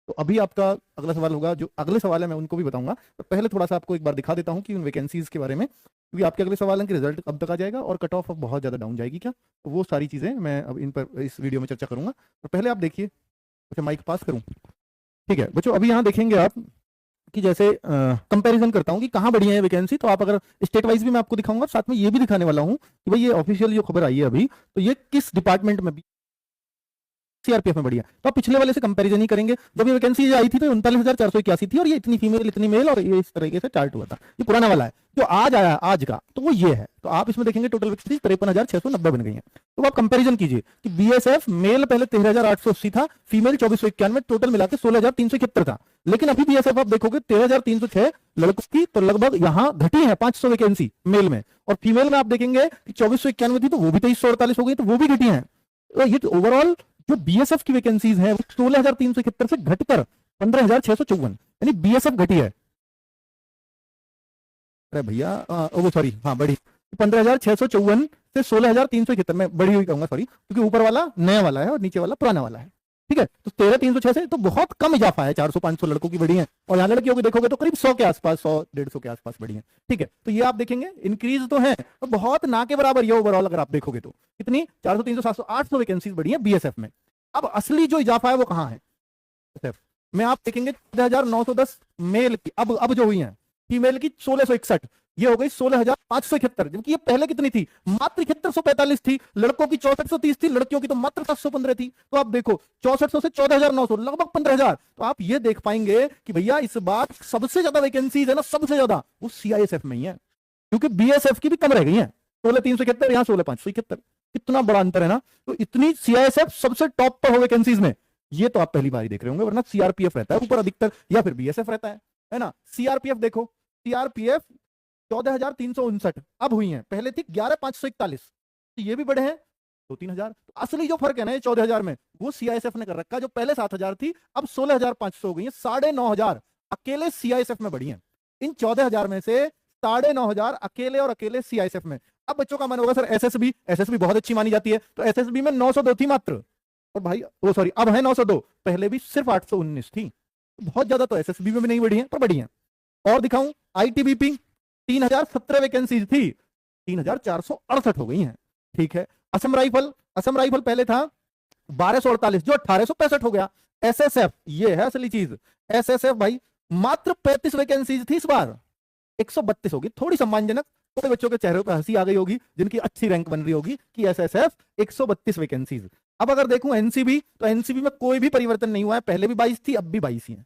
तो अभी आपका अगला सवाल होगा, जो अगले सवाल है मैं उनको भी बताऊंगा, तो पहले थोड़ा सा आपको एक बार दिखा देता हूं कि उन वैकेंसीज के बारे में, क्योंकि आपके अगले सवाल है कि रिजल्ट कब तक आ जाएगा और कट ऑफ अब बहुत ज्यादा डाउन जाएगी क्या, तो वो सारी चीजें मैं अब इन पर इस वीडियो में चर्चा करूंगा। तो पहले आप देखिए, अच्छा माइक पास करूं, ठीक है बच्चों। अभी यहाँ देखेंगे आप कि जैसे कंपैरिजन करता हूँ कि कहाँ बढ़िया है वैकेंसी, तो आप अगर स्टेट वाइज भी मैं आपको दिखाऊंगा, साथ में ये भी दिखाने वाला हूँ कि भाई ये ऑफिशियल जो खबर आई है अभी, तो ये किस डिपार्टमेंट में, सीआरपीएफ में बढ़िया। तो आप पिछले वाले से कंपैरिजन ही करेंगे। जब ये वैकेंसी आई थी तो 39,481 थी और ये इतनी फीमेल इतनी मेल और ये इस तरीके से चार्ट हुआ था। ये पुराना वाला है, जो आज आया आज का तो वो ये है। तो आप इसमें देखेंगे टोटल वैकेंसी 53,690 बन गई है। तो आप कंपैरिजन कीजिए कि बीएसएफ मेल पहले 13,880 था, फीमेल 2491, टोटल मिला के 16,371 था। लेकिन अभी बीएसएफ आप देखोगे 13,306 लड़कों की, तो लगभग यहाँ घटी है 500 वैकेंसी मेल में, और फीमेल में आप देखेंगे कि 2491 थी तो वो भी 2348 हो गई, तो वो भी घटी है। तो ये ओवरऑल जो बीएसएफ की वैकेंसीज है वो 16,371 से घटकर 15,654, यानी बीएसएफ घटी है। अरे भैया वो सॉरी, हाँ बढ़ी 15,654 से 16,371, मैं बढ़ी हुई कहूंगा सॉरी, क्योंकि ऊपर वाला नया वाला है और नीचे वाला पुराना वाला है। ठीक है, तो 13,306 से तो बहुत कम इजाफा है, 400-500 लड़कों की बढ़ी है, और यहाँ लड़कियों को देखोगे तो करीब 100 के आसपास, 100-150 के आसपास बढ़ी है। ठीक है, तो ये आप देखेंगे इंक्रीज तो है और बहुत ना के बराबर ये ओवरऑल अगर आप देखोगे तो कितनी 400, 300, 700, 800 वैकेंसीज बढ़ी है बीएसएफ में। अब असली जो इजाफा है वो कहाँ है एसएफ में, आप देखेंगे 14,910 मेल की, अब जो हुई है फीमेल की 1,661, ये हो गई 16,571, जबकि ये पहले कितनी थी, मात्र 7,145 थी। लड़कों की 6,430 थी, लड़कियों की तो मात्र 715 थी। तो आप देखो 6,400 से 14,900, लगभग 15,000। तो आप ये देख पाएंगे कि भैया इस बार सबसे ज्यादा वैकेंसीज है ना, सबसे ज्यादा वो सीआईएसएफ में ही है, क्योंकि बीएसएफ की भी कम रह गई है। 16,371, यहाँ 16,571, कितना बड़ा अंतर है ना। तो इतनी सीआईएसएफ सबसे टॉप पर हो वैकेंसीज में, ये तो आप पहली बार ही देख रहे होंगे, वरना सीआरपीएफ रहता है ऊपर अधिकतर, या फिर बीएसएफ रहता है ना। सीआरपीएफ देखो, सीआरपीएफ 14,359 अब हुई है, पहले थी 11,541, तो ये भी बढ़े हैं 2-3 हजार। तो असली जो फर्क है ना ये 14,000 में, वो सीआईएसएफ ने कर रखा, जो पहले 7,000 थी अब 16,500 हो गई है, 9,500 अकेले सीआईएसएफ में बढ़ी है। इन 14,000 में से 9,500 अकेले और अकेले सीआईएसएफ में। अब बच्चों का मन होगा सर एसएसबी बहुत अच्छी मानी जाती है, तो एसएसबी में 902 थी मात्र, और भाई वो सॉरी अब है 902, पहले भी सिर्फ 819 थी। बहुत ज्यादा तो एसएसबी में भी नहीं बढ़ी है, पर बढ़ी है। और दिखाऊं, आईटीबीपी 3,017 वैकेंसी थी, 3,468 हो गई हैं। ठीक है, असम राइफल पहले था 1,248, जो 1,865 हो गया। एसएसएफ, ये है असली चीज, एसएसएफ भाई मात्र 35 वैकेंसीज थी, इस बार 132 होगी। थोड़ी सम्मानजनक, थोड़े बच्चों के चेहरे पर हंसी आ गई होगी जिनकी अच्छी रैंक बन रही होगी कि एसएसएफ 132 वैकेंसीज। अब अगर देखूं एनसीबी, तो एनसीबी में कोई भी परिवर्तन नहीं हुआ है, पहले भी 22 थी अब भी 22 ही है।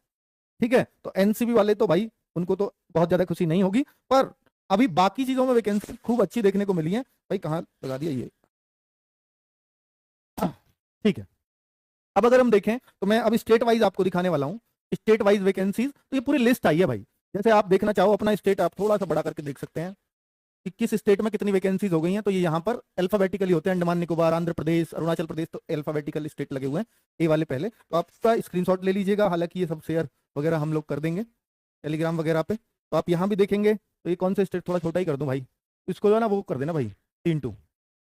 ठीक है, तो एनसीबी वाले तो भाई उनको तो बहुत ज्यादा खुशी नहीं होगी, पर अभी बाकी चीजों में वैकेंसी खूब अच्छी देखने को मिली है। भाई कहां लगा दिया ये, ठीक है। अब अगर हम देखें तो मैं अभी स्टेट वाइज आपको दिखाने वाला हूं, स्टेट वाइज वैकेंसीज, तो ये पूरी लिस्ट आई है भाई। जैसे आप देखना चाहो अपना स्टेट, आप थोड़ा सा बड़ा करके देख सकते हैं कि किस स्टेट में कितनी वैकेंसीज हो गई हैं। तो ये यहाँ पर अल्फाबेटिकली होते हैं, अंडमान निकोबार, आंध्र प्रदेश, अरुणाचल प्रदेश, तो अल्फाबेटिकल स्टेट लगे हुए हैं ए वाले पहले। तो आप इसका स्क्रीनशॉट ले लीजिएगा, हालांकि ये सब शेयर वगैरह हम लोग कर देंगे टेलीग्राम वगैरह पे। तो आप यहाँ भी देखेंगे, तो ये कौन से स्टेट, थोड़ा छोटा ही कर दूं भाई इसको, जो है ना वो कर देना भाई 3-2,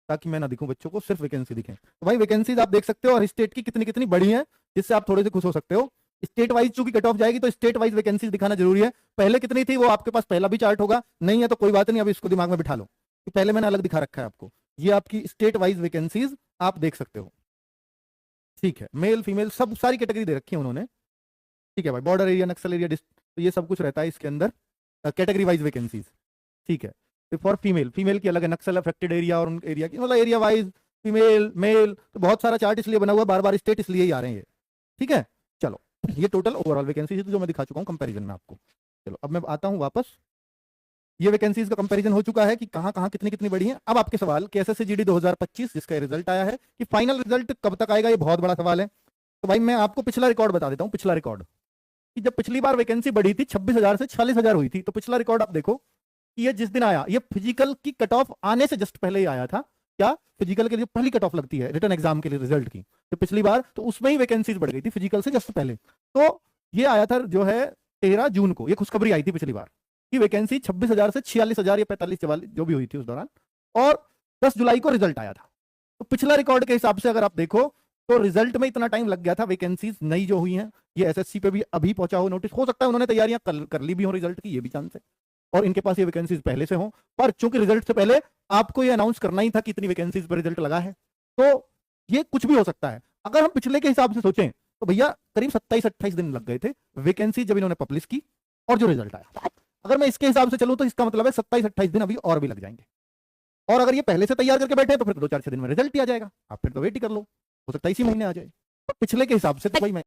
ताकि मैं ना दिखूं बच्चों को, सिर्फ वैकेंसी दिखे। तो भाई वैकेंसीज आप देख सकते हो और स्टेट की कितनी कितनी बड़ी है, जिससे आप थोड़े से खुश हो सकते हो। स्टेट वाइज चूंकि कट ऑफ जाएगी तो स्टेट वाइज वैकेंसीज दिखाना जरूरी है। पहले कितनी थी वो आपके पास पहला भी चार्ट होगा, नहीं है तो कोई बात नहीं, अभी इसको दिमाग में बिठा लो कि पहले मैंने अलग दिखा रखा है आपको। ये आपकी स्टेट वाइज वैकेंसीज आप देख सकते हो। ठीक है, मेल फीमेल सब सारी कैटेगरी दे रखी है उन्होंने। ठीक है भाई, बॉर्डर एरिया, नक्सल एरिया, तो ये सब कुछ रहता है इसके अंदर, कैटेगरी वाइज वैकेंसीज। ठीक है, तो फॉर फीमेल की अलग है, नक्सल अफेक्टेड एरिया और उन एरिया की, मतलब एरिया वाइज फीमेल मेल, तो बहुत सारा चार्ट इसलिए बना हुआ है, बार बार स्टेट इसलिए ही आ रहे हैं ये। ठीक है, चलो ये टोटल ओवरऑल वैकेंसीज जो मैं दिखा चुका हूँ कंपैरिजन में आपको। चलो अब मैं आता हूँ वापस, ये वैकेंसीज का कंपैरिजन हो चुका है कि कहां कहां कितनी कितनी बढ़ी है। अब आपके सवाल कि एसएससी जीडी 2025 जिसका रिजल्ट आया है, कि फाइनल रिजल्ट कब तक आएगा, ये बहुत बड़ा सवाल है। तो भाई मैं आपको पिछला रिकॉर्ड बता देता हूं, पिछला रिकॉर्ड कि जब पिछली बार वैकेंसी बढ़ी थी 26,000 से 46,000 हुई थी, तो पिछला रिकॉर्ड आप देखो कि ये जिस दिन आया, ये फिजिकल की कट ऑफ आने से जस्ट पहले ही आया था। क्या फिजिकल के लिए पहली कट ऑफ लगती है रिटर्न एग्जाम के लिए रिजल्ट की, तो पिछली बार तो उसमें ही वैकेंसीज बढ़ गई थी फिजिकल से जस्ट पहले। तो ये आया था जो है 13 जून को, ये खुशखबरी आई थी पिछली बार की वैकेंसी 26,000 से 46,000 या 45-44 जो भी हुई थी उस दौरान, और 10 जुलाई को रिजल्ट आया था। तो पिछला रिकॉर्ड के हिसाब से अगर आप देखो तो रिजल्ट में इतना टाइम लग गया था, वैकेंसीज नई जो हुई हैं, ये एसएससी पे भी अभी पहुंचा हो नोटिस, हो सकता है उन्होंने तैयारियां कर ली भी हो रिजल्ट की, ये भी चांस है, और इनके पास ये वैकेंसीज पहले से हो, पर चूंकि रिजल्ट से पहले आपको ये अनाउंस करना ही था कि इतनी वैकेंसीज पर रिजल्ट लगा है, तो ये कुछ भी हो सकता है। अगर हम पिछले के हिसाब से सोचें तो भैया करीब 27-28 दिन लग गए थे वैकेंसी जब इन्होंने पब्लिश की और जो रिजल्ट आया। अगर मैं इसके हिसाब से चलूं तो इसका मतलब है 27-28 दिन अभी और भी लग जाएंगे, और अगर ये पहले से तैयार करके बैठे तो फिर 2-4-6 दिन में रिजल्ट ही आ जाएगा, आप फिर तो वेट ही कर लो, हो सकता है इसी महीने आ जाए। तो पिछले के हिसाब से तो भाई मैं